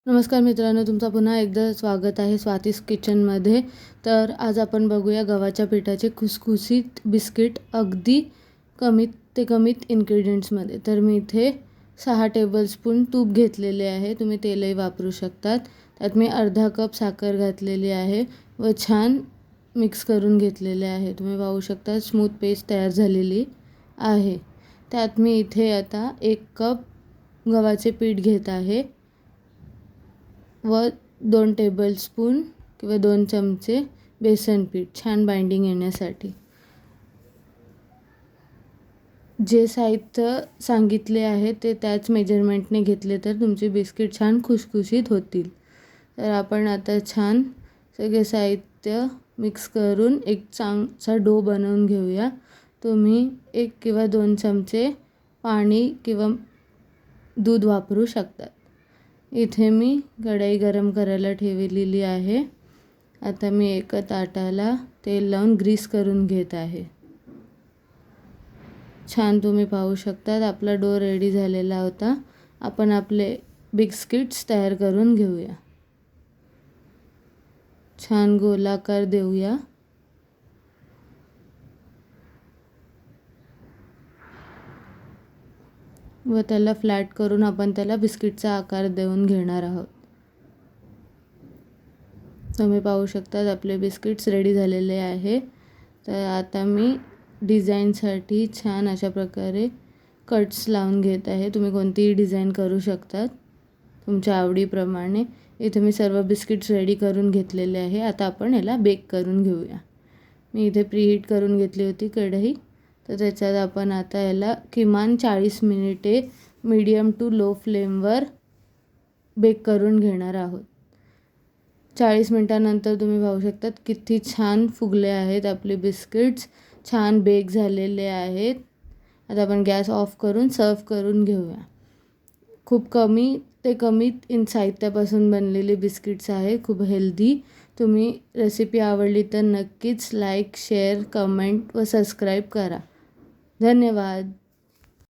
नमस्कार मित्रांनो, तुमचं पुन्हा एकदा स्वागत आहे स्वातीस किचनमध्ये. तर आज आपण बघूया गव्हाच्या पिठाचे खुसखुशीत बिस्किट अगदी कमीत इन्ग्रेडियंट्समध्ये. तर मी इथे 6 टेबलस्पून तूप घेतलेले आहे. तुम्ही तेलही वापरू शकतात. त्यात मी अर्धा कप साखर घातलेली आहे व छान मिक्स करून घेतलेले आहे. तुम्ही पाहू शकता स्मूथ पेस्ट तयार झालेली आहे. त्यात मी इथे आता 1 कप गव्हाचे पीठ घेत आहे व 2 टेबलस्पून किंवा 2 चमचे बेसन पीठ छान बाइंडिंग येण्यासाठी. जे साहित्य सांगितले आहे ते त्याच मेजरमेंटने घेतले तर तुमचे बिस्किट छान खुसखुशीत होतील. तर आपण आता छान सगळे साहित्य मिक्स करून एक चांगला डो बनवून घेऊया. तुम्ही 1 किंवा 2 चमचे पाणी किंवा दूध वापरू शकतात. इथे मी कढई गरम करायला ठेवलेली आहे. आता मी एका ताटाला तेल लावून ग्रीस करून घेत आहे. छान तुम्ही पाहू शकता आपला डो रेडी झालेला होता. आपण आपले बिस्किट्स तयार करून घेऊया. छान गोलाकार देऊया. व त्याला फ्लॅट करून आपण त्याला बिस्किटचा आकार देऊन घेणार आहोत. तुम्ही पाहू शकता आपले बिस्किट्स रेडी झालेले आहे. तर आता मी डिझाईनसाठी छान अशा प्रकारे कट्स लावून घेत आहे. तुम्ही कोणतीही डिझाईन करू शकतात तुमच्या आवडीप्रमाणे. इथे मी सर्व बिस्किट्स रेडी करून घेतलेले आहे. आता आपण याला बेक करून घेऊया. मी इथे प्रीहीट करून घेतली होती कढई. तर त्याच्यात आपण आता याला किमान 40 मिनिटे मीडियम टू लो फ्लेमवर बेक करून घेणार आहोत. 40 मिनिटांनंतर तुम्ही पाहू शकतात किती छान फुगले आहेत आपले बिस्किट्स. छान बेक झालेले आहेत. आता आपण गॅस ऑफ करून सर्व करून घेऊया. खूप कमी साहित्यापासून बनलेले बिस्किट्स आहे. खूप हेल्दी. तुम्ही रेसिपी आवडली तर नक्कीच लाईक, शेअर, कमेंट व सबस्क्राईब करा. धन्यवाद.